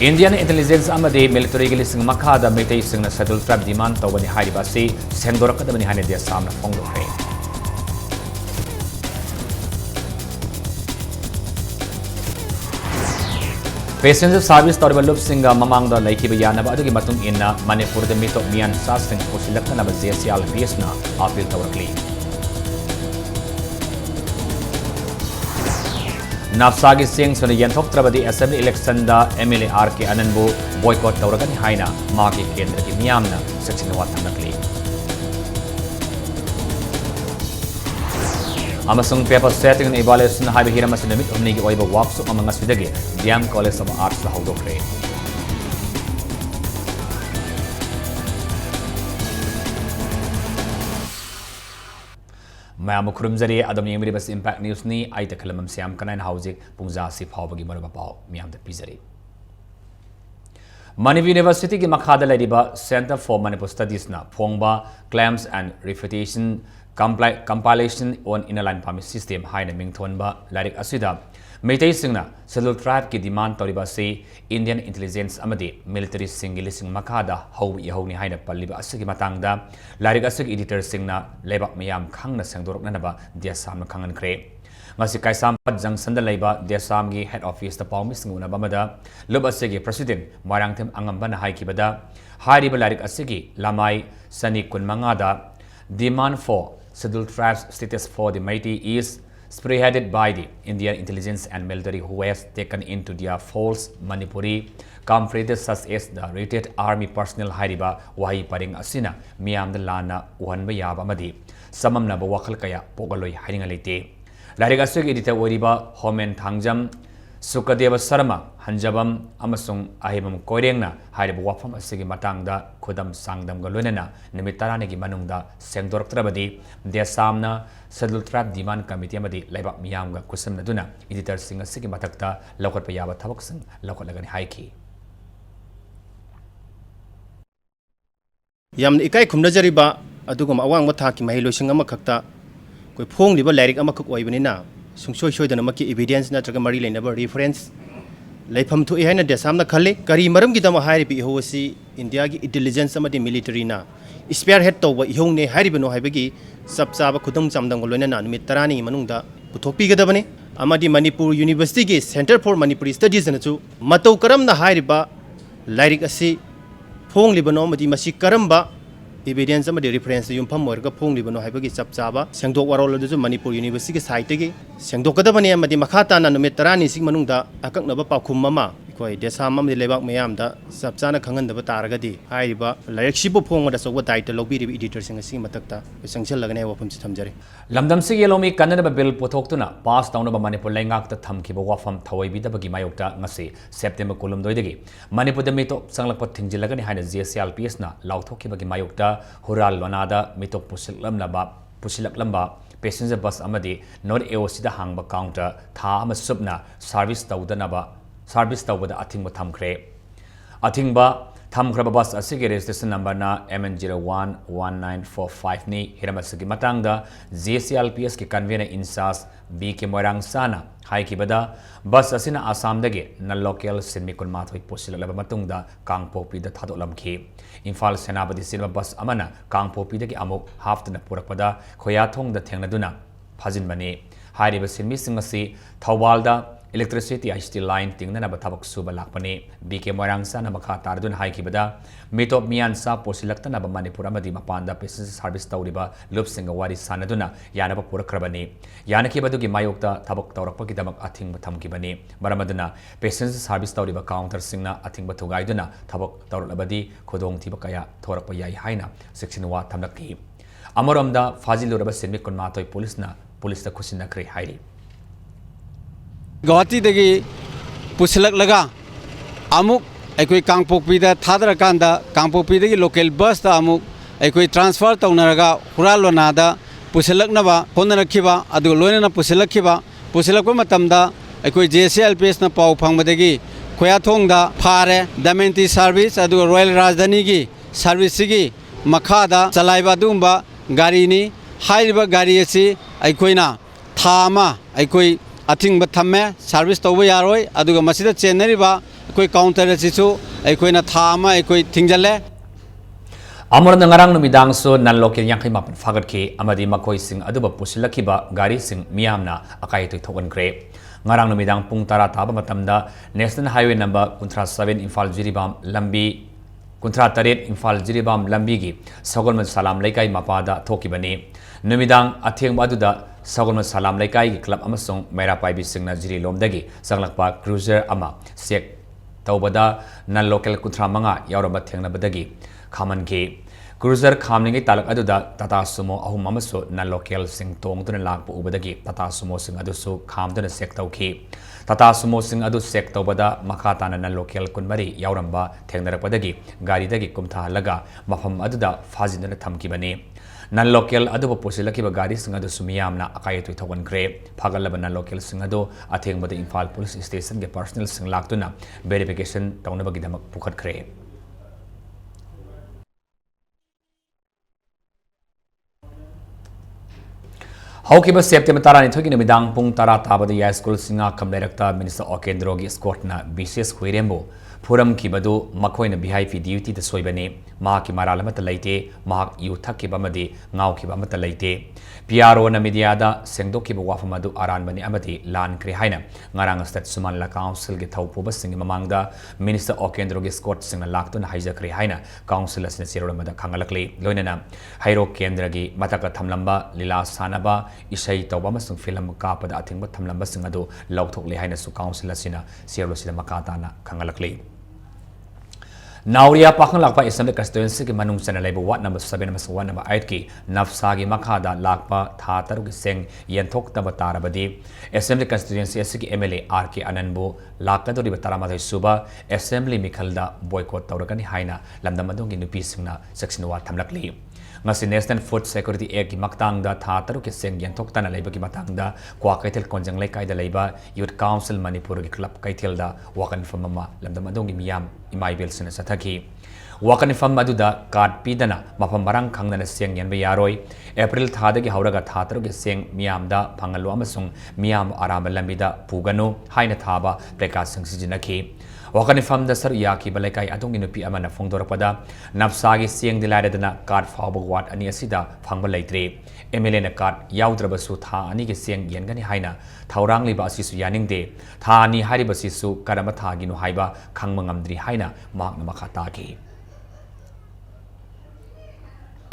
Indian intelligence amadi military gilising makada meitei singna settle trap demand tawani hariba si sengdorakadabani hane dia samna phongdokre. Passenger service tawriba lupsinga mamangda laikiba yanaba adugi matung inna Manipuri da mito mian sasing pusilakna ba JCL na appeal tawrakli. Nafsagi Singh Suni Yantok Trabadi Assembly election da MLA RK Ananbu boycott Tauragani Haina, Marki Kendra ki Miyamna, Section Watanakli. Amasung paper setting and evaluation Highway Hiramas in the mid of Nigi Oiba walks among us with the Diam College of Arts Lahodokre. Mayamu Kurumzari Adam Yamribas Impact News ni Aita Kalamam Siam Kanan Housing Pungzasi Pawagi Marabapao Miam the Pizari. Manipur University ki Makhada Ladiba Center for Manipur Studies na Pongba Claims and Refutation Compilation on Innerline Permit System Haina Mingtonba Ladik Asida Meitei Singna Settled Tribe ki demand Toriba say Indian intelligence amadi military singilising Makada How Yahoni Haina Paliba Asiki Matangda Ladik Asik editor Singna Lebak Miam Kangna Sangdorok Nanaba Dia Sam Kangan Kre Ngasi Kaisam Padzang Sanda Leba Dia Samgi head office the Paumis Nguna Bamada Lubasigi president Marangtem Angambana Haikibada Hariba Ladik Asiki Lamai Sani Kun Mangada demand for Settled Tribes status for the Meitei is spearheaded by the Indian intelligence and military who has taken into their false Manipuri comparators such as the rated army personnel Hariba Wahi Paring Asina Miam the Lana Wanba Yaba Madi Samamna Bawakal Kaya Pogaloi hiding a late. Larigasuk editor Wariba Homen Tangjam Sukadeva Sarma Hanjabam Amasung Ahibam Koirengna Hariba Wafam Asigi Matangda Kudam Sangdam Galunena Nimitaranegi Manungda Sengdor Trabadi Dia Samna Settled Tribe Demand Committee Amadi Lebak Miyamga Kusam Naduna editor Singa Sigi Matakta Lokot Payaba Tabaksan Lokot Lagani Haiki Yam Ikai Kumnajariba Adugum Awang Mataki Mahilo Singama Kakta Koi Pong Liba Lyric Amakuk Oibanina Sungsho the Namaki evidence Natraga Marie never reference Lepam to Ihana de Samna Kale Kari Maram Gidama Haribi Hosi India intelligence Amadi military na Spearhead to Yone Haribano Habegi Subsaba Kudum Samdangolena Mitarani Manunda Putopi Gadabane Amadi Manipur University Center for Manipuri Studies and two Mato Karam the Hariba Lyric Asi Pong Libano Madi Masi Karamba evidence amadi reference yum pham morga phong libano haibagi chapchaba sengdok warol du Manipur University site gi sengdok kadabani amadi makhata na numit tarani sing manungda akaknaba pakhum mama koi desam amdi lebak mayam da chapchana khangan taragadi haiba layaksibu phong da sogwa title lobbi editor sing sing matakta sangchal lagane wafum thamjari Lamdam sig yelomi kanana bill potoktuna pass down ba Manipur lengak ta thamki ba wafam thawai bi dabagi mayokta ngasi September kolum doidagi Manipur da mito sanglakpa thingjilagani haina JCLPS na lauthoki bagi mayokta Hural Lonada Mitok Pusilak Lamba passenger bus amadi Nord AOC da hangba counter Tha Amasubna service Taudanaba service Tawada Atingba Thamkre Atingba Thamkraba bus asigi registration number na MN011945 ni Hiramasagi Matangda JCLPS ki convener in charge BK Moirang Sana Hai Kibada bus asina Assam dage na local Sinmikun Mathoi Pusilak Matungda Kangpopi da Thado Lamki Infal Senabadi Silva bus amana Kangpopi dagi amuk haftana purakpada Khoyathong da Thengnaduna Phajin Bani Hariba Sinmi Singasi Thawalda electricity ICT line tingna ba thabak suba lakpani BK Moirang Sana makha tardun hai kibada mitop mian sa posilaktana ba Manipur amadi mapanda passenger service tawriba lupsinga wari sanaduna yana ba purakrabani yana kibadugi mayokta thabak tawrakpagi damak athing ba thamkibani maramaduna passenger service tawriba counter singna athing ba thugaiduna thabak tawrlabadi khodong thiba kaya thorakpa yai haina section wa thamlaki amaramda faziluraba sinmikon matoi police na police ta khusina kre hairi Guwahati dagi pusilak laga amuk ekoi Kangpokpi da thadra kanda Kangpokpi dagi local bus da amuk ekoi transfer taunaraga Huralona da pusilak naba honnarakhiba adu loinana pusilakhiba pusilakpa matamda ekoi JCLPS na pau phangmadagi khoyathong da phare damenti service adu Royal Rajdhani gi service gi makha da chalaiba dumba gari ni hairiba gari asi ekoina thama ekoi Ating Batame service to Yaroi, Aduga Masida Cheneriba, कोई counter असिसु अखोइना था अमा अखोइ थिंजले अमरना ngarang numidang so nan local yankai mapan fagat ki amadi makoi sing aduba pusilakiba gari sing miyamna akai tu thokan kre ngarang numidang pung tara taba matamda national highway number kuntra 7 Imphal Jiribam lambi kuntra taret Imphal Jiribam lambi gi sagolman salam laikai mapada thokibani numidang atheng baduda sagolman salam laikai gi club amasong mera paibi singna jiri lomdagi sanglakpa cruiser ama sek tawbada nan local kuntra manga yauraba thengna badagi Kaman ke cruiser khamning talak aduda tata sumo ahum amaso na local sing tong tuna lakpo ubadagi tata sumo sing adu su kham tuna sek tau ki tata sumo sing adu sek tau bada makata na local kunmari yauramba thengnarakpadagi gari dagi kumtha laga mafam aduda fajindana thamki bani nan local adu posilaki ba gari sing adu sumiyamna akai tu thogan kre phagalaba nan local sing adu atheng bada Imphal police station ge personal sing laktuna verification taunabagi damak pukhat kre Haukiba September Tarani Toki Midang Pung Tara Tabada Ya School Singa Kam Director Minister Okendrogi Escortna BCS Huirembo Puram Kibadu Makoina Bihai duty the Soibane Mark Maralamata Late Mark Yutakibamadi Ngau Kibamata Late PRO na Mediada Sengdoki Wafamadu Aran Bani Amati Lan Krihaina Ngarang Stat Sumanla Council get Taupuba Sing Mamangda Minister Okendrogi Escort Sing Laktun Haija Krihaina Council as Nesiro Mada Kangalakli Lonena Hairo Kendragi Mataka Tamlamba Lila Sanaba Isai Taubama film Kapada Ating Tamlamba Singado Lautok Lihaina Su Council Asina Sierra Sina Makatana Kangalakli Nauria Pakang Lakpa Assembly constituency ki manung sana labor wat number 7 1 number 8 ki nafsagi makada lakpa thataru ki seng yenthok tabatara badi Assembly constituency asiki MLA RK Ananbo lakadori bataramadai suba Assembly mikhalda boycott tawrakani haina lamdamadongi nupi singna section wa thamlakli ngasi National Food Security Act ki maktangda thataru ki seng yenthok tana laiba ki matangda kwa kaitel konjang lai kaida laiba Youth Council Manipuri ki club kaitelda wakan famama lamdamadongi miyam imai bel sina sathaki wakan fam aduda card pidana mafam barang khangna seng yan yaroi April thada ki hauraga thataru ki seng miyamda phangalu amasung miyam arama lambida pugano haina thaba prekasang sijinaki wakan fam da sar yaki balaikai adongi nupi amana phongdorapada nafsagi seng dilaidana card fawbog wat ani asida phangba laitre MLA na card yaudrabasu tha ani ki seng yengani haina thaurang liba asisu yaningde tha ani haribasisu karama thaginu haiba khangmangamdri haina makna makhata ki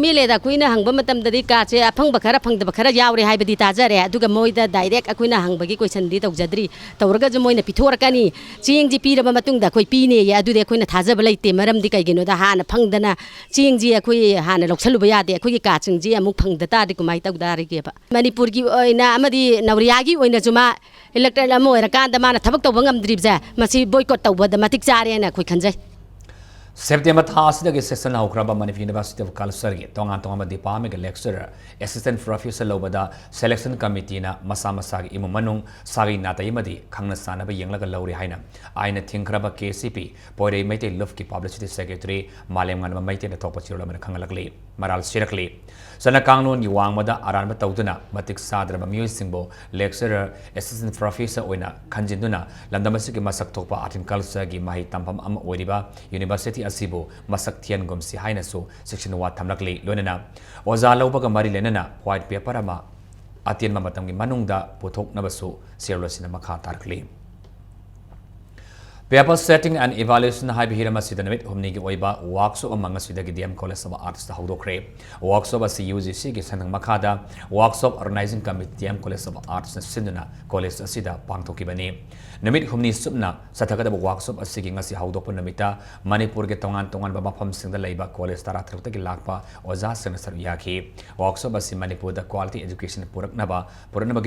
Mileda kuina hangba matam dadi kache aphang bakhara phang bakhara yaure hai badi tajare aduga moida direct akuina hangbagi question di tawjadri tawraga je moina pithorakani chingji piraba matungda koi pine ya adude akuina thajaba leite maram di kaigino da hana phangdana chingji akui hana loksaluba yade akui ka chingji amuk phangda di kumai tawdari ge ba Manipur gi oina amadi Nauriya gi oina juma electoral amo erakanda mana thabak tawba ngamdribja masi boycott tawba da matik chare na koi khanjai September Thasidagi session Hokraba Manipur University of Kalsargi Tongan Tongama Department lecturer assistant professor Lobada selection committee na Masamasagi Imumanung Sagi Natayimadi Kangna Sanaba Yanglaga Lauri Haina Aina Tinkraba KCP Pore Mete Lufki Publicity Secretary Malemgan Maite the Topachura Kangalakli Maral Sirakli Sana Kangnon Yuangmada Aranba Tautuna Matik Sadra Musingbo lecturer assistant professor Oina Kanjinduna Landamasiki Masak Topa Art in Kalsagi Mahi Tampam Am Oriba University Asibo masak thian gomsi haina so section 1 thamlakli lonena oza lobaga mari lenana white paper ama atien mamatamgi manungda pothok nabasu serlosina makha tarkli paper setting and evaluation hai bihirama sidanamit humni gi oiba workshop amanga sidagi DM college of arts ta hawdokre workshop asi UGC gi sanang makhada workshop organizing committee DM college of arts na sinduna college asida pangthokibani namit humni subna sathagada workshop asigi ngasi hawdokpa namita Manipur ge tongan ba mafam singda leiba college tara thrakta gi lakpa oza semester yaki workshop asi Manipur da quality education puraknaba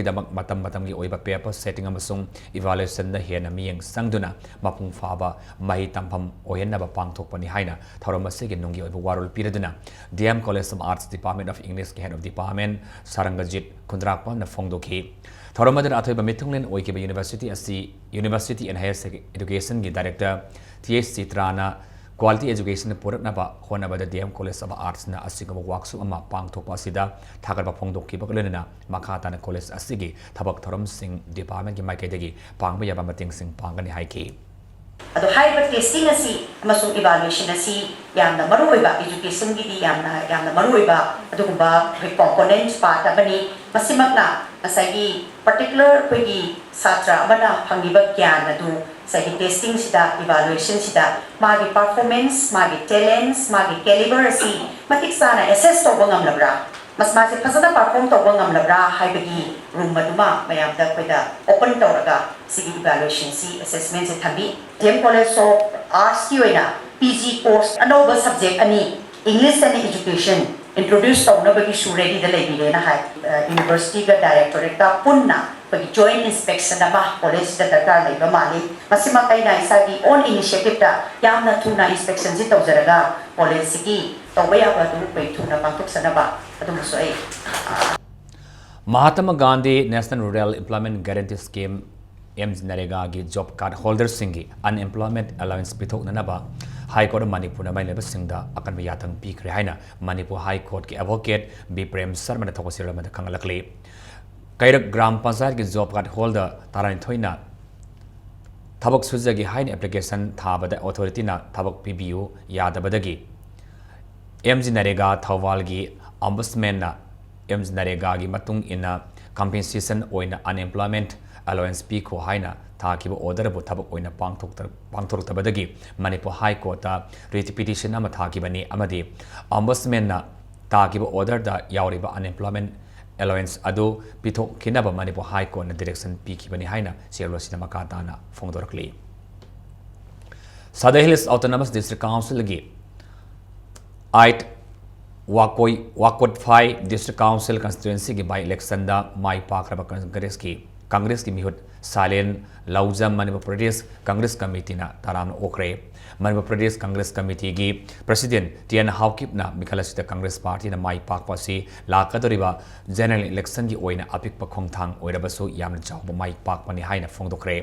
gi damak matam gi oiba paper setting amasung evaluation da hena miyeng sangduna mapung faba mahi tampam oyenaba pangthokpani haina thoromasigi nungi oiba warul piraduna DM College of Arts Department of English head of department Sarangajit Kundrakpa na phongdoki thoromadan athoiba mithunglen oikiba University and Higher Education gi director TH Citrana quality education puraknaba honabada DM College of Arts na asigaba workshop ama pangthokpa asida thagarba phongdoki baklena makhata na college asigi thabak thorom sing department gi maikaidagi pangba yaba mating sing pangani haiki ꯑꯗꯣ ꯍꯥꯏꯔꯤꯕ testing ꯑꯁꯤ ꯑꯃꯁꯨꯡ evaluation ꯑꯁꯤ ꯌꯥꯝꯅ ꯃꯔꯨꯑꯣꯏꯕ ꯏꯗꯨꯀꯦꯁꯟꯒꯤꯗꯤ ꯌꯥꯝꯅ ꯃꯔꯨꯑꯣꯏꯕ ꯑꯗꯨꯒꯨꯝꯕ ꯀꯣꯝꯄꯣꯅꯦꯟꯠ ꯄꯥꯔꯠ ꯑꯃꯅꯤ ꯃꯁꯤꯃꯛꯅ ꯉꯁꯥꯏꯒꯤ ꯄꯥꯔꯇꯤꯀꯨꯂꯔ ꯑꯩꯈꯣꯏꯒꯤ ꯁꯥꯇ꯭ꯔ ꯑꯃꯅ ꯐꯪꯂꯤꯕ ꯒ꯭ꯌꯥꯟ ꯑꯗꯨ ꯉꯁꯥꯏꯒꯤ ꯇꯦꯁꯇꯤꯡꯁꯤꯗ ꯏꯚꯥꯂꯨꯑꯦꯁꯟꯁꯤꯗ ꯃꯥꯒꯤ ꯄꯔꯐꯣꯔꯃꯦꯟꯁ ꯃꯥꯒꯤ ꯇꯦꯂꯦꯟꯁ ꯃꯥꯒꯤ ꯀꯦꯂꯤꯕꯔ ꯑꯁꯤ ꯃꯇꯤꯛ ꯆꯥꯅ ꯑꯦꯁꯦꯁ ꯇꯧꯕ ꯉꯝꯂꯕ꯭ꯔꯥ ꯃꯥꯁꯦ ꯐꯖꯅ ꯄꯔꯐꯣꯔꯝ ꯇꯧꯕ ꯉꯝꯂꯕ꯭ꯔꯥ ꯍꯥꯏꯕꯒꯤ ꯔꯨꯝ ꯑꯗꯨꯃ ꯃꯌꯥꯝꯗ ꯑꯩꯈꯣꯏꯗ ꯑꯣꯄꯟ ꯇꯧꯔꯒ ꯁꯤꯒꯤ ꯏꯚꯥꯂꯨꯑꯦꯁꯟꯁꯤ ꯑꯦꯁꯦꯁꯃꯦꯟꯁꯦ ꯊꯝꯕꯤ ꯗꯤ ꯑꯦꯝ ꯀꯣꯂꯦꯖ ꯑꯣꯐ ꯑꯥꯔꯠꯁꯀꯤ ꯑꯣꯏꯅ PG ꯀꯣꯔꯁ ꯑꯅꯧꯕ ꯁꯕꯖꯦꯛ ꯑꯅꯤ ꯏꯪꯂꯤꯁ ꯑꯦꯟ ꯏꯗꯨꯀꯦꯁꯟ introduce ꯇꯧꯅꯕꯒꯤꯁꯨ ꯔꯦꯗꯤꯗ ꯂꯩꯕꯤꯔꯦꯅ ꯍꯥꯏ ꯌꯨꯅꯤꯚꯔꯁꯤꯇꯤꯒ ꯗꯥꯏꯔꯦꯛꯇꯣꯔꯦꯠꯀ ꯄꯨꯟꯅ ꯑꯩꯈꯣꯏꯒꯤ ꯖꯣꯏꯟ ꯏꯟꯁꯄꯦꯛꯁꯟ ꯑꯃ ꯀꯣꯂꯦꯖꯁꯤꯗ ꯗꯔꯀꯥꯔ ꯂꯩꯕ ꯃꯥꯜꯂꯤ ꯃꯁꯤꯃꯛ ꯑꯩꯅ ꯏꯁꯥꯒꯤ ꯑꯣꯟ ꯏꯅꯤꯁꯤꯌꯦꯇꯤꯚꯇ ꯌꯥꯝꯅ ꯊꯨꯅ ꯏꯟꯁꯄꯦꯛꯁꯟꯁꯤ ꯇꯧꯖꯔꯒ ꯀꯣꯂꯦꯖꯁꯤꯒꯤ ꯇꯧꯕ ꯌꯥꯕ ꯑꯗꯨ ꯑꯩꯈꯣꯏ ꯊꯨꯅ ꯄꯥꯡꯊꯣꯛꯆꯅꯕ ꯑꯗꯨꯃꯁꯨ ꯑꯩ Mahatma Gandhi National Rural Employment Guarantee Scheme MNREGA की जॉब कार्ड होल्डर्स सिंगी अनएम्प्लॉयमेंट अलाउंस पिथोकननबा हाई कोर्ट मणिपुर में लेब सिंगदा अकन यातंग पीखरे हाइना मणिपुर हाई कोर्ट के एडवोकेट बी प्रेम शर्मा ने थोक सिरम खंगलकली कैरक ग्राम पंचायत की जॉब कार्ड होल्डर तारानी थोइना थबक सुजगी हाइन एप्लीकेशन थाबद अथॉरिटी ना थबक पीबीयू यादबदगी MNREGA थौवाल की ऑम्बुड्समैन ना MNREGA की मतुंग इना compensation ओइना unemployment allowance पीखो हाइना थाकिब ऑर्डर बु थबक ओइना पांगथोरतबदगी Manipur high court writ petition अमा थाकिबनी अमदी ऑम्बुड्समैन ना ताकिब ऑर्डर दा यावरिबा unemployment allowance अदु पिथोखिनब मणिपुर हाई कोर्ट ना direction पीखिबनी हाइना सेलोसिना मकाताना फोंगदोरकली Southern Hills Autonomous District Council की 8 Wakot 5 District Council constituency की बाई इलेक्शन दा माई पाखरबा कांग्रेस की मिहुत सालेन लौजम मणिपुर प्रदेश कांग्रेस कमेटी ना ताराम ओखरे मणिपुर प्रदेश कांग्रेस कमेटी की प्रेसिडेंट टीएन हाउकिप ना मिखलसित कांग्रेस पार्टी ना माई पाकपासी लाकदोरिबा जनरल इलेक्शन की ओइना अपिक खोंगथांग ओइरबसु यामन चावब माई पाकपनी हाइना फोंगदोखरे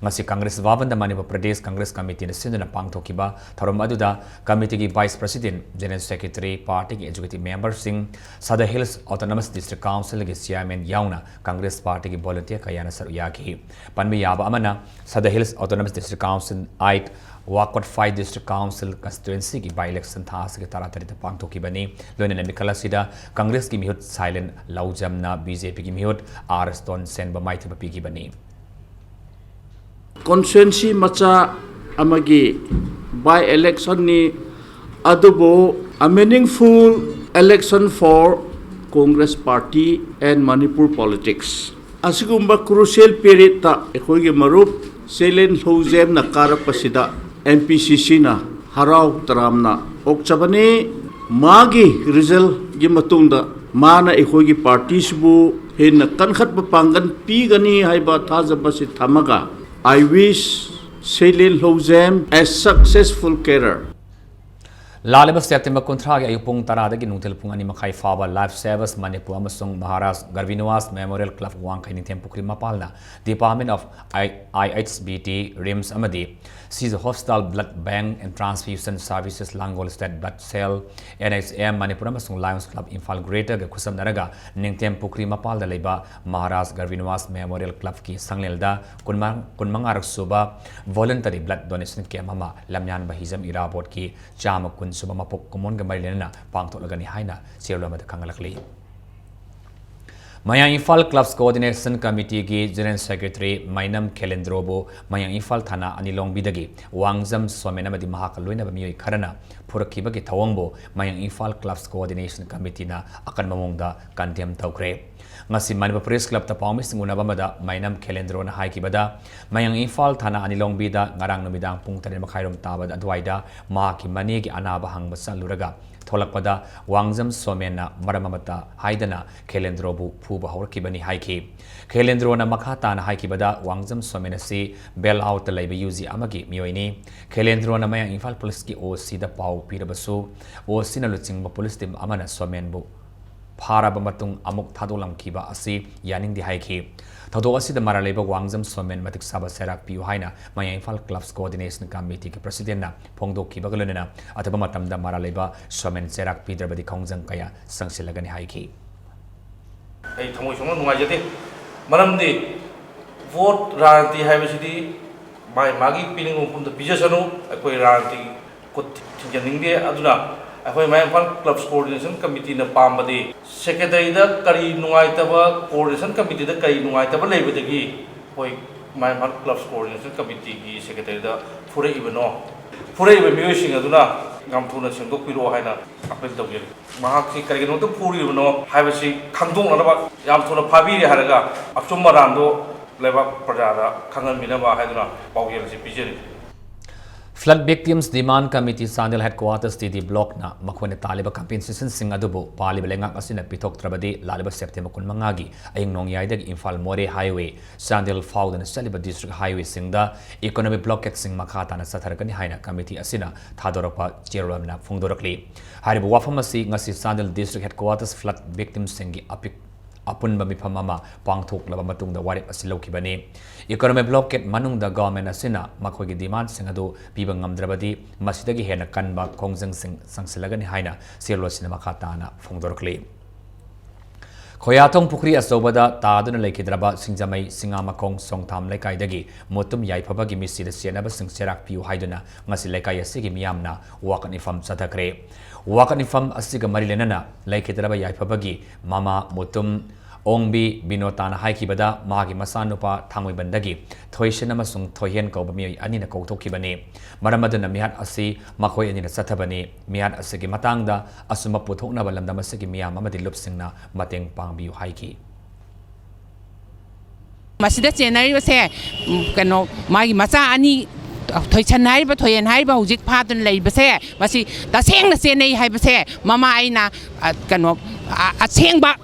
ngasi कांग्रेस वाबंदा मणिपुर प्रदेश कांग्रेस कमेटी ने सिंदना पांगथोकिबा थरम अदुदा कमेटी की vice president general secretary party के एग्जीक्यूटिव मेंबर सिंह सदर हिल्स ऑटोनमस डिस्ट्रिक्ट काउंसिल के चेयरमैन याउना कांग्रेस पार्टी की वॉलंटियर कयाना सर याकी पनमी याबा अमना सदर hills autonomous district council 8 वाकट 5 district council constituency की बाई इलेक्शन था के तारातरी पांगथोकिबनी लोने मिखलसिदा कांग्रेस की मिहुत साइलेंट लौजमना बीजेपी की मिहुत आर स्टोन सेनबा माइथबा पीगिबनी constituency macha amagi by election ni adubo a meaningful election for Congress party and Manipur politics asigumba crucial period ta ekhoi gi marup selen hozem na karapasida MPCC na harau taramna okchabani magi result gi matungda mana ekhoi gi parties bu hen kankhat ba pangan pigani haiba thajaba si thamaga I wish Celine Lozem a successful career. लालिब September 30 की अयुपुंग तरादगी नुंथेल पुंग अनि मखाई फाबा life savers Manipur अमसुंग महाराज गर्विनवास मेमोरियल क्लब वांगखै निथेम पुखरी मपालना डिपार्टमेंट ऑफ IHBT रिम्स अमदी सीज hospital blood bank and transfusion services Langol state blood cell NHM Manipur अमसुंग लायंस क्लब इम्फाल ग्रेटर के खुसम नरगा निंगतेम पुखरी मपालदा लेबा महाराज गर्विनवास मेमोरियल क्लब की संगलेलदा कुनमंगारक सुबा वॉलंटरी ब्लड डोनेशन कैम्प अमा लमयान बहिजम इराबोट की चाम सुबह मपुक कुमोन के मरिलेना पांगथोलगनी हाइना चेरलोमद खंगलकली मया इम्फाल क्लब्स कोऑर्डिनेशन कमिटी की जनरल सेक्रेटरी माइनम खेलेंद्रोबो मया इम्फाल थाना अनिलोंगबिदगी वांगजम सोमेनमदी महाक लोइनब मियोय खरना फुरखिबगी थवंगबो मया इम्फाल क्लब्स कोऑर्डिनेशन कमिटी ना अकन ममोंगदा condemn तौखरे ngasi Manipur Press Club ta pawmis ngunabamada mainam khelendro na haikibada mayang Imphal thana anilongbi da ngarang numidang pung 3 makhairom tabad adwaida ma ki mani gi anaba hangba saluraga tholakpada wangjam somena maramamata haidana khelendro bu phuba hawrkibani haiki khelendro na makhata na haikibada wangjam somena si bail out laiba UG amagi miyoini khelendro na mayang Imphal Police ki OC da paw pirabasu OC na luchingba police team amana somen bu फाराब मतुंग अमुक थादोलमखिबा असि यानिंग दि हाइखि थदोक असि the मारा लेबा वांगजम सोमेन मतिक साबा सेराक PU हाइना मया Imphal clubs coordination committee के president ना फोंगदोखिबा गलनेना अथबा मतमदा मारा लेबा सोमेन सेराक पिद्रबदि खौंजंग कया संगसिलगनि हाइखि आई थमोय सोंग नुंगाइजते मरमदि वोट राजनीति हाइबसिदि मागी पीनिंग मफम पीजसनु अखोई रांति को थिंजनिंगदे अदुना अखोई मायफाल क्लब्स कोऑर्डिनेशन कमिटी न पामबदे सेक्रेटरी दा करी नुंगाइतबा कोऑर्डिनेशन कमिटी दा करी नुंगाइतबा लेबदगी होई मायफाल क्लब्स कोऑर्डिनेशन कमिटी की सेक्रेटरी दा फुरैबनो फुरैब मियोसिंग अदुना गामथुना सेंदोकपिरो हायना अपील तौगे महाकि करिगनो तो फुरिबनो हायबसि खंदोंनबा याम थुना फाबिरे हारगा अचुम मरांदो लेबा प्रजादा खंगनमिनबा हायदुना पाउगेलसि पिजरि Flood Victims Demand Committee Sandal Headquarters TD Block na makhone taliba compensation sing adubu paliba lengak asina pitok trabadi laliba September kun mangagi aying nongyai dag Imphal More Highway Sandal Fawdan Saliba District Highway singda economic blockade sing makhata na satharkani haina committee asina thadorapa chairman na phungdorakli haribu wafam asi ngasi Sandal District Headquarters Flood Victims singi apunba mifam ama pangthoklaba matungda warip asi lawkibani economic blockade manungda government asina makhogi demand sing adu piba ngamdrabadi masidagi hena kanba khongjang sing sangsilagani haina sirlo sinema khatana phongdorkli Khoyathong Pukri Asobada Taduna Lakidraba Singjamai Singamakong Songtam Lekaidagi Motum Yaipabagi Misi the Sienaba Sing Serak Piu Haiduna Ngasi Lekaya Sigi Miamna Wakanifam Satakre Wakanifam Asiga Marilenana Lakidraba Yaipabagi Mama Motum Ongbi Binotana Haikibada Magi Masanupa Tangwi Bandagi Toishanama Sung Toyen Kobami Anina Kotokibane Maramadana Mihat Asi Makoi Anina Satabani Mihat Asigi Matangda Asuma Putokna Balandama Sigi Miamadi Lupsingna Mateng Pangbiu Haiki Masida Chenari was here, Kano, Magi Masa Ani. Toichanai, but Toyan High Bauzik Pattern Lay Base, was he the same the Sene Hibase, Mama Aina at Kano at Singba.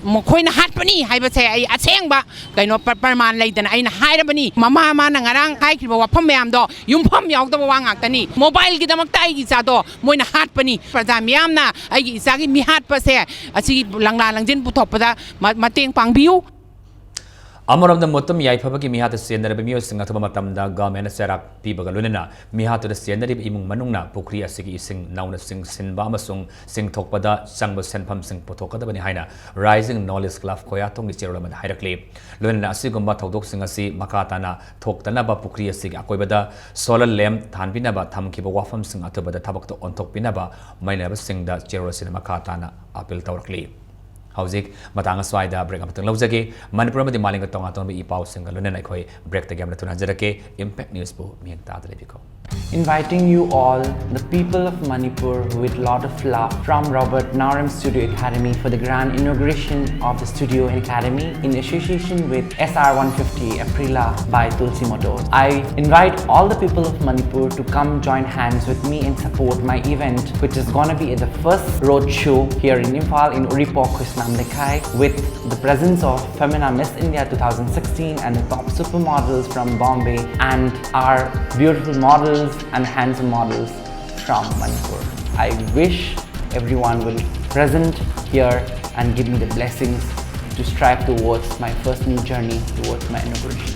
Mokoina Hatpani, Hibase, at Singba, Kano Perman Lay than Aina Hidabani, Mama Manangarang, Haikiba Pomamdo, Yumpom Yog the Wangakani, Mobile Gidamaktai Zado, Moina Hatpani, Prazamiamna, I Sagi Mihat Pase, I see Langlangjin Putopada, Mating Pangbiu. Amaram the Motum Yaipabaki Mihat Sender Music at Matamda Government Serak Pibagaluna, Mihat the Sender Imung Manuna, Pukria Sigi Sing, Nauna Sing Sinbamasung, Sing Tokpada, Sangba Senpam Sing Potoka Benihina, Rising Knowledge Club Koyatong is Jerome and Hydaclay, Luna Sigumba Todok Singasi, Makatana, Toktanaba Pukria Sig Akoibada, Solar Lem, Tanbinaba, Tamkiba Wafam Sing Atobada Tabak on Tokpinaba, my never sing that Jerusalem Makatana, Apil Taurkli. Hauzik matanga swaida break up lawjage Manipur madi malinga tonga ton bi pau singa lune nai khoi break the game na tunajake Impact News bu miang ta dalebiko Inviting you all, the people of Manipur, with lot of love from Robert Naram Studio Academy for the grand inauguration of the Studio Academy in association with SR150 Aprila by Tulsi Motors. I invite all the people of Manipur to come join hands with me and support my event, which is gonna be at the first road show here in Imphal in Uripok, Krishnamlekai, with the presence of Femina Miss India 2016 and the top supermodels from Bombay and our beautiful models and handsome models from Manipur. I wish everyone will present here and give me the blessings to strive towards my first new journey towards my inauguration.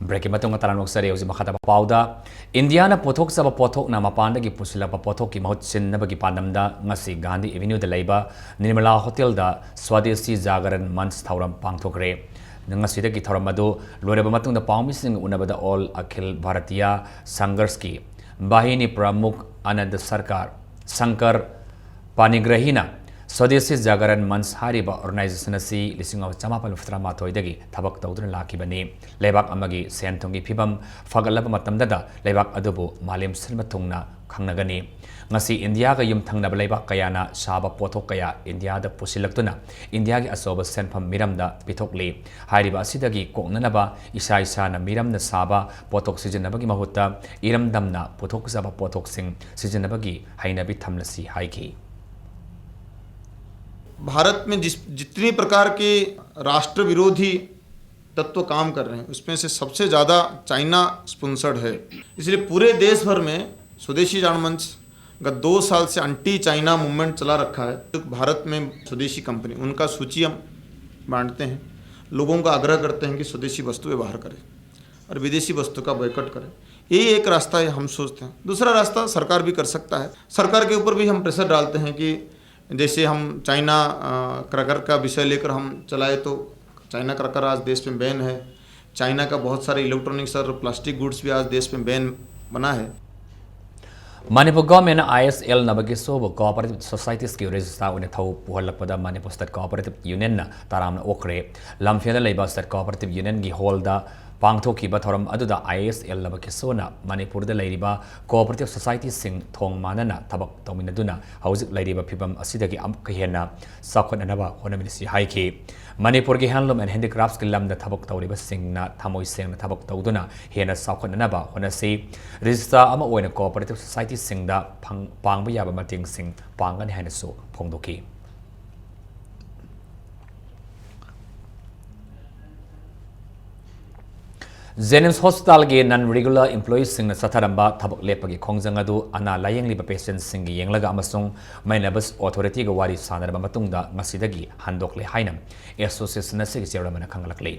Break matong talanok sari usi makata pauda Indiana pothok sa pothok na mapanda gi pusila pa pothok ki mahut sin na bagi pandamda ngasi Gandhi Avenue da laiba Nirmala Hotel da Swadeshi Jagaran Month thauram pangthokre Nangasida ki Thoramadu, Loreba Matung the Palmising Unabada all Akhil Bharatiya Sangarski, Bahini Pramuk Anand Sarkar, Sankar Panigrahina, Swadeshi Jagaran Mans Hariba Organization Si, Listing of Chamapal Frama Toidagi, Tabak Taudan Laki Bani, Lebak Amagi, Santongi Pibam, Fagalapa Matamdada, Lebak Adubu, Malim Silmatungna, Kangnagani. Ngasi India ka yum thangna balaiba kayana saba pothok kaya India da pusilaktuna India gi asoba senpham miramda pithokli hairiba asidagi koknanaba isa isa na miramna saba pothok sijanabagi mahutta iramdamna pothok saba pothok sing sijanabagi hainabi thamlasi haiki Bharat में जितने प्रकार के राष्ट्र विरोधी तत्व काम कर रहे हैं उसमें से सबसे ज़्यादा चाइना स्पॉन्सर्ड है इसलिए पूरे देश भर में स्वदेशी जान मंच गत 2 साल से एंटी चाइना मूवमेंट चला रखा है तो भारत में स्वदेशी कंपनी उनका सूची हम बांटते हैं लोगों का आग्रह करते हैं कि स्वदेशी वस्तु व्यवहार करें और विदेशी वस्तु का बॉयकॉट करें यही एक रास्ता है हम सोचते हैं दूसरा रास्ता सरकार भी कर सकता है सरकार के ऊपर भी हम प्रेशर डालते हैं कि जैसे हम चाइना क्रैकर का विषय लेकर हम चलाए तो चाइना क्रैकर आज देश में बैन है चाइना का बहुत सारे इलेक्ट्रॉनिक्स और प्लास्टिक गुड्स भी आज देश में बैन बना है। Manipur government ISL nabagi sobo cooperative societies ki register une thau puhalakpada Manipur State Cooperative Union na taramna okre lamfiana leiba State Cooperative Union gi holda pangthokiba thoram aduda ISL nabagi sona Manipur da leiriba cooperative societies sing thong manana thabak tawminaduna hauzik leiriba phibam asidagi amka hena sakhonanaba honaminisi haiki Manipur ki handloom and handicrafts ki lamda thabak tawriba singna thamoi sengna thabak tawduna hena sakhonanaba honasi register ama oina cooperative society singda pangba yaba mating sing pangan haina so phongdoki Jennings Hospital ge non-regular employees sing na satharamba thabak lepagi khongjang adu ana layeng liba patients sing gi yenglaga amasung mainabas authority ga wari sanarba matungda ngasidagi handokle hainam association na sig chairman khangalakle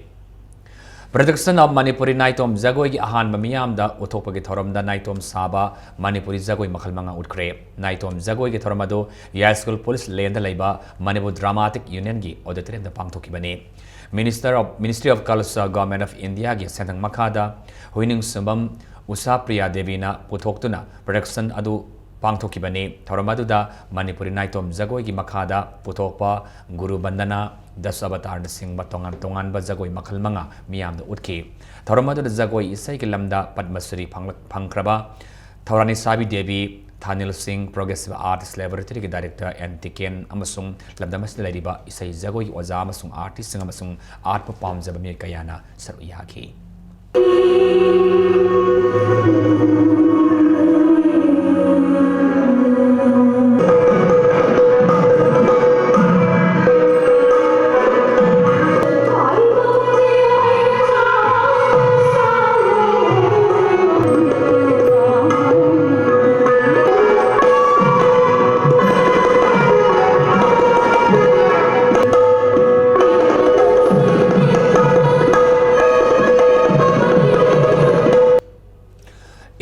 Production of Manipuri Naitom Zagoi gi ahan mamiyam da utopagi thoramda Naitom Saba Manipuri Zagoi makhalmanga utkre Naitom Zagoi gi thoramado Yale School Police Lenda Laiba Manipur Dramatic Union gi auditorium da pangthoki bane Ministry of Culture Government of India gi sendang makada Huining Sumbam Usa Priya Devi na putoktuna production adu pangthoki bane thoramadu da Manipuri Naitom Zagoi gi makada putokpa Guru Bandana Dasabatar sing batongan tongan ba Zagoi makhalmanga miyam da utki thoramadu da Zagoi isai ki lamda Padmasri phangkraba Thorani Sabi Devi Thanil Singh Progressive Artist Laboratory ki Director Antiken amasung lamdamas lariba isai Zagoi oza amasung artist sing amasung art pamjaba mi kayana saru yaki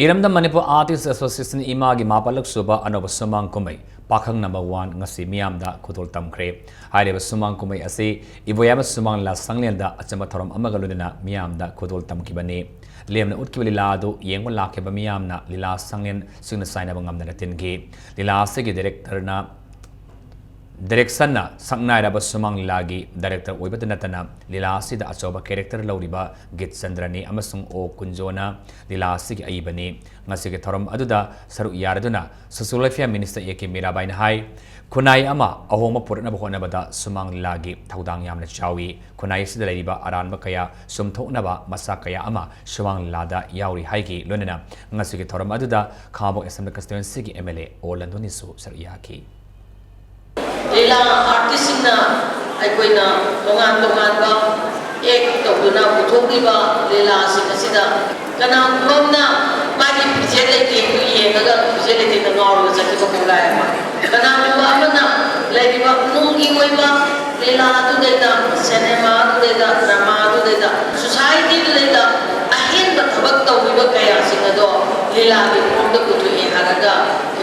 Iramda Manipur Artists Association Imagi Mapalak Suba Anoba Sumang Kumai Pakhang number 1 ngasi miyamda kutol tamkre haireba sumang kumai ase iboyama sumang la sanglenda achama thoram amagalunina miyamda kutol tamkibani lemna utkibali ladu yengwa lakheba miyamna lila sanglen singna saina bangamna tingi lila ase gi director na Direction na sangnai raba sumang lagi director oibata natana lila sida achoba character lauriba git sandrani amasung o kunjona lila sigi aibani ngasige thoram aduda saru yaraduna Susulafia Minister Eke Mirabai na hai kunai ama ahoma purna bahona bada sumang lagi thaudang yamna chawi kunai sida lariba aranba kaya sumthoknaba masa kaya ama sumang lada yauri haigi lonena ngasige thoram aduda khabo assembly constituency gi MLA Olandoni su saru yaki Lila artist na ay koy na tungan ba ek tawduna puthokliba lila sida kanang kom na magi pijele ti kuye naga pijele ti ngawro sa ki ko kulay ma kanang ba na laiba nungi oiba lila tu deta cinema tu deta drama tu deta society tu deta ahin ba thabak tawbiba kaya singado lila ki pond kutu e haraga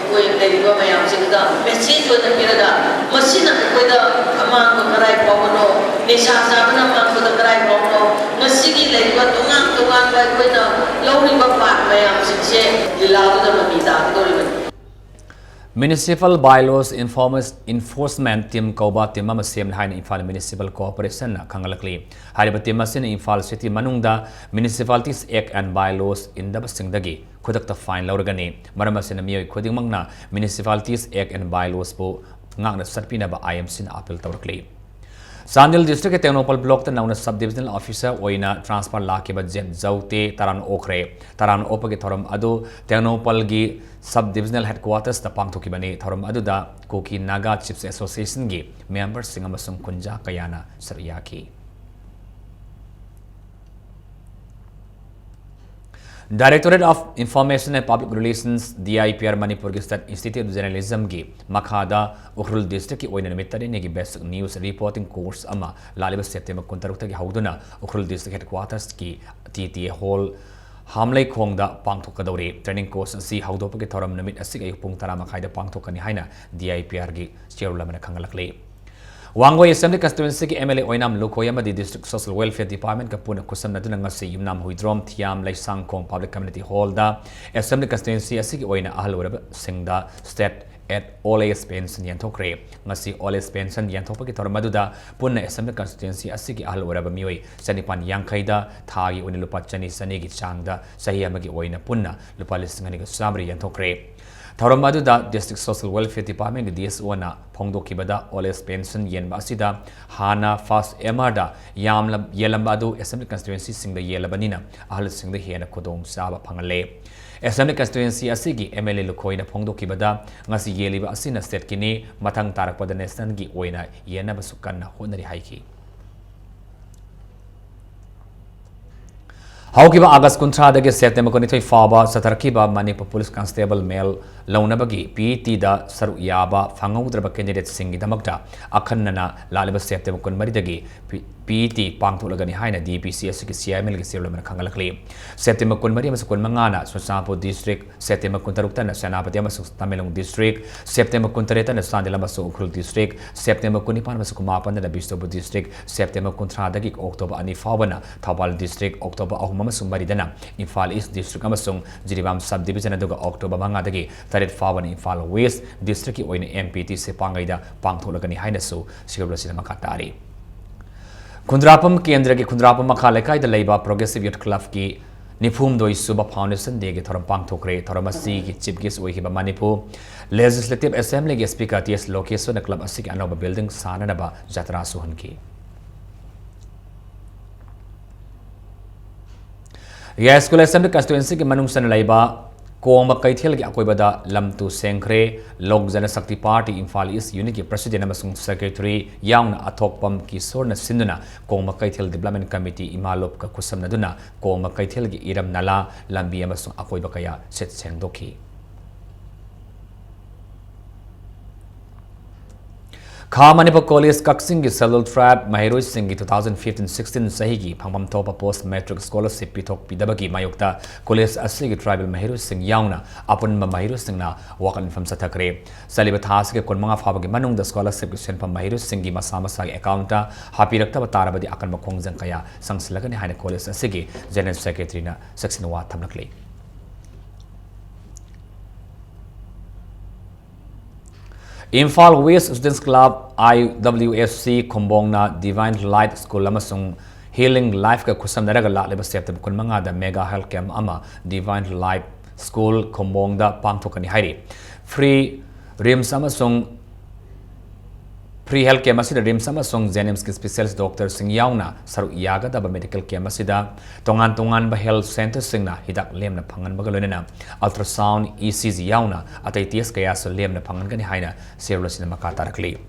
कोई लेरिबा मयाम सिंगदा message ओना पिरदा मसिना कोइदा अमान को कराई पावनो निशा साबना मान को कराई पावनो मसिगी लेरिबा तोंगां तोंगां bye कोइदा लौरिबा पाट मयाम सिंसे लिलादुदा ममिदा तोरिबा Municipal Bylaws Enforcement Team Koba Team Masim Hain Infal Municipal Corporation Kangalakli Hariba Team Masin Infal City Manungda Municipalities Act and Bylaws in the Basingdagi Kudakta Fine Lauragani Maramasin Mio Kuding Magna Municipalities Act and Bylaws Po Ngana Sarpina ba IMC na appeal Tawrakli Sandil District ke Tenopal Block ta nauna Sub-Divisional Officer oina transfer la ke budget zaute taran okre taran opage thoram adu Tenopal gi Sub-Divisional Headquarters ta pangthoki bani thoram adu da Koki Naga Chiefs Association gi members singa masung kunja kayana saryaki Directorate of Information and Public Relations DIPR Manipur State Institute of Journalism gi Makhada Ukhrul District ki oina nimittari negi basic news reporting course ama laliba September 16 gi hauduna Ukhrul District Headquarters ki TTA Hall Hamlei Khongda pangthokadori training course asi haudopagi thoram namit asig ayuk pung 10 makhai da pangthokani haina DIPR gi chairwoman khangalakle Wangway Assembly Constituency ki MLA Oinam Lukoyama di District Social Welfare Department kapuna kusam na dunang ngasi yumnam huidrom Thiam Laisang Kong Public Community Hall da Assembly Constituency asiki oina ahal urab singda state at all age pension yanthokre ngasi all age pension yanthokpa ki thormaduda punna Assembly Constituency asiki ahal urab mioi sanipan yankhaida thagi oni lupa chani sani gi changda sahi amagi oina punna lupa lisingani ga samri yanthokre Thoramaduda District Social Welfare Department ki DSO na phongdokibada all age pension yenba asida hana first emarda yamla yelambadu Assembly Constituency singda yelabanina ahal singda hena khodong saba phangale Assembly Constituency asigi MLA Lukoina phongdokibada ngasi yeliba asina state kini mathang tarakpada national gi oina yena basukanna honari haiki Haukiba August Kuntra dagi September konitoi faba satarkiba Manipur Police Constable Male launabagi PT da saru yaba fangaudraba candidate singi damakta akhanna laliba September kon maridagi PT pangtulagani haina DPC asiki CML gi sirlamana khangalakli September kon mari amasuk kon mangana Susapo District September kon tarukta na Senapati amasuk Tamelong District September kon tareta na Sandila amasuk Ukhul District September kon nipan amasuk Mapan na Bistobo District September kon dagi October ani fawna Thawal District October amasung maridana Imphal East District amasung Jiribam Subdivision aduga October mangadagi tarit fawan Imphal West District ki oina MPT se pangaida pangtholagani haina su sirlasina makatari Kundrapam Kendra ki Kundrapam makhalekai da leiba Progressive Youth Club ki Nifum doi Suba Foundation de ki thoram pangthokre thoramasi ki chief guest oihiba Manipur Legislative Assembly ki Speaker TS Location na club asiki anoba building sananaba jatra suhanki Yes, School Assembly Constituency ki manung san laiba Koma Kaithel ki akoibada Lamtu Sengkre Lok Jana Shakti Party Imphal East Unit ki President amasung Secretary Yaungna Athokpam ki Sorna Sinduna Koma Kaithel Development Committee Imalop ka kusam naduna Koma Kaithel ki Iram Nala Lambi amasung akoiba kaya set sengdoki Kha Manipur College Kaksing ki Salul Tribe Mahiroi Singh ki 2015-16 sahi ki phangpam thopa post matric scholarship pithok pidabagi mayukta college asli ki tribal Mahiroi Singh yauna apun ma Mahiroi Singh na wakan fam sathakre saliba thas ke konmanga phaba ki manung da scholarship ki senpam Mahiroi Singh ki masama sa account ta hapirakta batarabadi akan makhongjang kaya sangsilagani haina college asigi general secretary na saksinwa thamlakle Imphal West Students Club IWSC Kombongna Divine Light School amasung Healing Life ka kusam naraga lakleba September kun manga da mega health camp ama Divine Life School Kombongda pangthokani hairi free rims amasung Free health care masida rims amasung Zenems ki specialist doctor sing yauna saru yaga da medical care masida tongan ba health center singna hidak lemna phangan bagalonena ultrasound ECG yauna atai ts kaya so lemna phangan gani haina serolosina makatarakli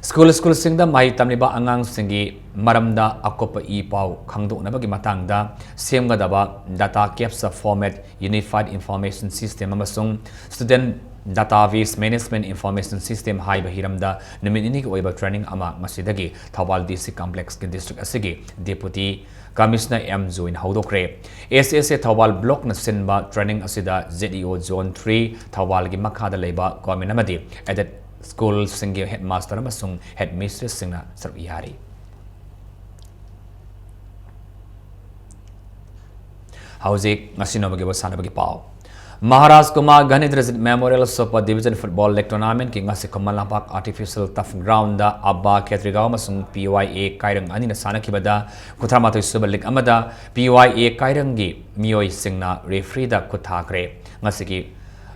School singda mai tamliba angang singi maramda akopa e pau khangdokna bagi matangda semgadaba data capture format unified information system amasung student Database Management Information System High Bahiramda Naminini Oiba Training Ama Masidagi Thawal DC Complex District Asigi Deputy Commissioner M. Zuin Haudokre SSA Thawal Block na Sinba Training Asida ZEO Zone 3 Thawal Gi Makhada Leiba Government Amadi Added School Singi Headmaster Amasung Headmistress Singna Sarvihari Hauzik Nasinobagi Wasanabagi Pau Maharaj Kumar Ganit Memorial Super Division Football League Tournament ki ngasi Kamalnapak Artificial Turf Ground da Abba Ketrigaw masung PYA Kairang ani na sana kibada Kuthamato Super League amada PYA Kairang gi Mioy Singna referee da kuthakre ngasi ki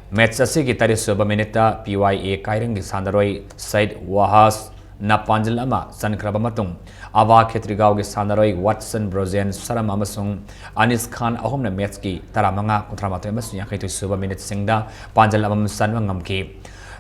match asigi tari suba minita PYA Kairang gi sandaroi Said Wahas na panjal ama sankraba matung Ava Ketrigaw gi sandaroi Watson Brozen Saram amasung Anis Khan ahom na match ki taramanga kontramato amasung yakai to suba minute singda panjal amam sanwang ngamki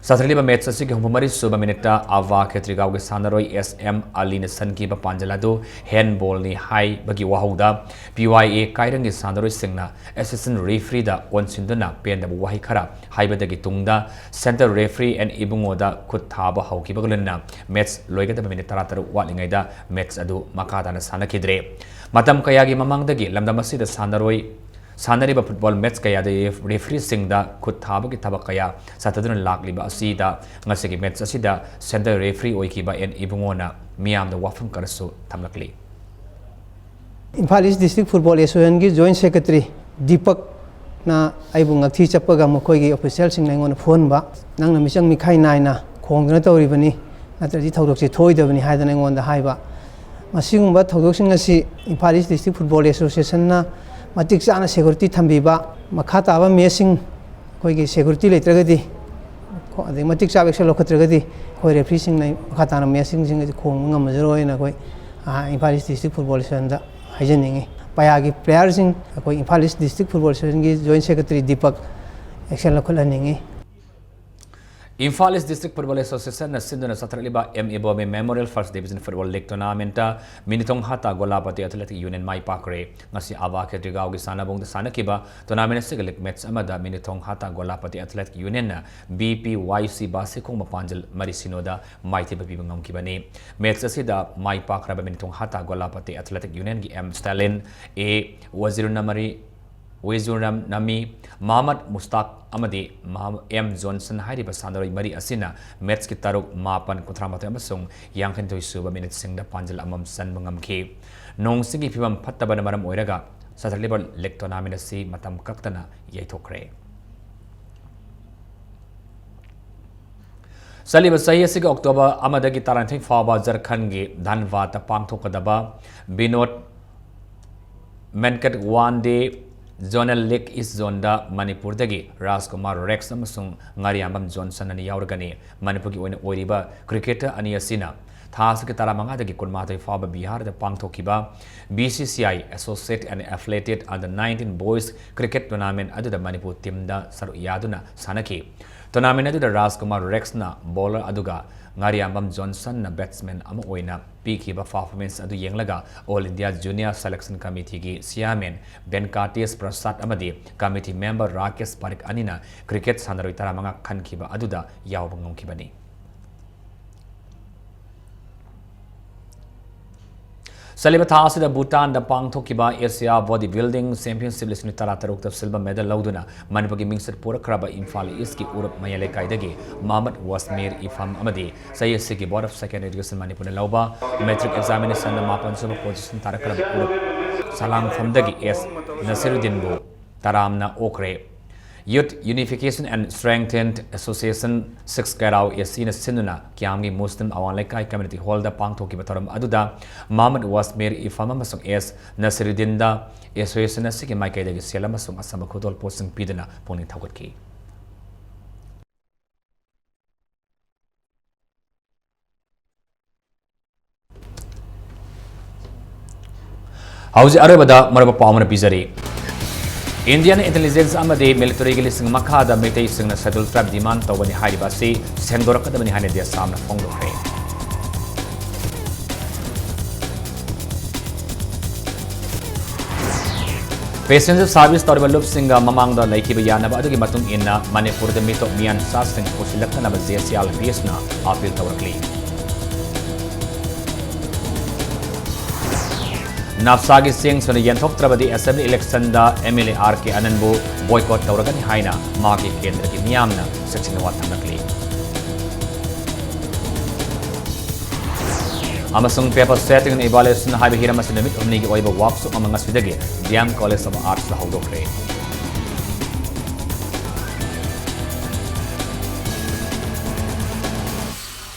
Satriliba match asigi humari suba minita Ava Ketrigaw gi sandaroi SM Ali na sanki ba panjalado handball ni high bagi wahauda PYA Kairang gi sandaroi singna assistant referee da onsinduna pen da wahi khara haibadagi tungda center referee and ibungoda khut thaba hauki bagalena match loigada minute taratar walingaida match adu makada na sanakidre matam kayagi mamangdagi lamdamasida sandaroi सानरीबा football match कया दे referee सिंगदा खुद थाबगी थबक कया सातदुन लाकलिबा असीदा ngasi मैच असीदा सेंटर रेफरी ओइकिबा एन इबुंगोना मियामदा वाफम करसु थमलकली Imphal east district football association की जॉइंट सेक्रेटरी दीपक ना आइबु ngakthi chappaga मखोइगी ऑफिशियल सिंग लेंगोन फोन बा नंगना मिचंग मिखाइ नाइना खोंगना तौरिबनी नत्रदि थौदोकसे थोइदबनी हाइदना ngोंदा हाइबा मसिगुंबा थौदोकसिंग असि Imphal east district football association ना मतिक चाना सिक्योरिटी थम्बीबा मखा ताबा मेसिंग खोइगी सिक्योरिटी लेत्रगदी अदे मतिक चाब एक्शन लोखत्रगदी खोइ रेफरी सिंग नै मखा ताना मेसिंग सिंग खोंग ngमजरोइना खोइ Imphal east district football association दा हाइजनिंगी पायागी प्लेयर सिंग कोई Imphal east district football association की जॉइंट सेक्रेटरी दीपक एक्शन लखलनिंगी Imphal east district football association सिंधुना सत्रलिबा एम इबोमे memorial first division football league tournament मिनिथोंग हाता गोलापति एथलेटिक यूनियन माई पाकरे ngasi awa खेद्रिगाव की सानाबोंग सानकिबा टूर्नामेंट से लीग मैच अमदा मिनिथोंग हाता गोलापति एथलेटिक यूनियन ना बीपीवाईसी बासिकोंग मपांजल मरिसिनोदा माइथिबा पिबंगम किबनी मैच असिदा माई पाकराबा मिनिथोंग हाता गोलापति एथलेटिक यूनियन की एम स्टालिन ए वजीरुनमरी वेजुरम नमी मोहम्मद मुस्ताक अमदी एम जॉनसन हाइरिबा सानरोई मरी असिना मैच की तरुक मापन कुथरामत अमसुंग यांखनथोई सुबा मिनिट सिंगदा पांजल अमम सनब ngamki नोंसिंगी फिबम फत्तबन मरम ओइरगा सतरलिबा लीग टूर्नामेंट असि मतम कक्तना यैथोखरे सलीब सही असिग अक्टोबर अमदगी तारांथै फाबा झारखंड की धनबाद पांगथोकदबा बिनोद मेनकट वन डे जोनल लीग इस जोनदा मणिपुर दगी राजकुमार रेक्स अमसुंग ngariambam johnson ani yaurgani manipur ki oina oiriba cricketer ani asina थास के तारा मंगा दगी कुनमाथै फाबा बिहार द पांगथोकिबा BCCI associate and affiliated under 19 boys cricket tournament अदुदा मणिपुर टीम दा सरू यादुना सानकी टूर्नामेंट अदुदा राजकुमार रेक्स ना बॉलर अदुगा ngariambam johnson na batsman ama oina pikiba performance adu yenglaga all india junior selection committee gi chairman benkatis prasad amadi committee member rakesh parik anina cricket sanaroi taramanga khankiba aduda yawbangom kibani सलीब थासिदा भूटान द पांगथोकिबा Asia bodybuilding championship लिस्टनि तरा तरुक द silver medal लौदुना मनपुगी मिंगसर पुरखराबा इम्फाल ईस्ट की उरप मयले कायदगी मोहम्मद वासमीर इफम अमदी सयसी की board of secondary education Manipur लौबा मैट्रिक एग्जामिनेशन द मापन सुब पोजीशन तारकराबा उरप सलाम फमदगी एस नसीरुद्दीन बो तरामना ओकरे Youth Unification and Strengthened Association 6 Karau Yasina Sinuna Kiamgi Muslim Awanlekai Community Hall da Pangthoki Bataram Aduda Mohammed Wasmir Ifama Masung S Nasiruddin da Association Siki Maikay de Sela Masung Asama Kudol Posting Pidana Poni Thawatki How's Arabada Maraba Palmer Pizari Indian intelligence amadi military gi lising makhada meitei singna schedule trap demand tawani hariba si sengdorakadabani haine dia samna phongdokre passenger service tawriba lup singa mamangda laikhiba yanaba adugi matung inna manipur de mito mian sa sing posilakna ba jcl bs na appeal tawrakli नाफसागी सिंह सुन यंथोक्त्रबदी assembly election दा MLA RK अनंबु boycott तौरगनी हाइना मागी केंद्र की मियामना सचिन वाथमनकली अमसुंग पेपर सेटिंग एन इवैल्यूएशन हाइबे हिरमस निमित उमनी की ओइबा वर्कशॉप अमंग असविदगे डीएम कॉलेज ऑफ आर्ट्स दा हौदोखरे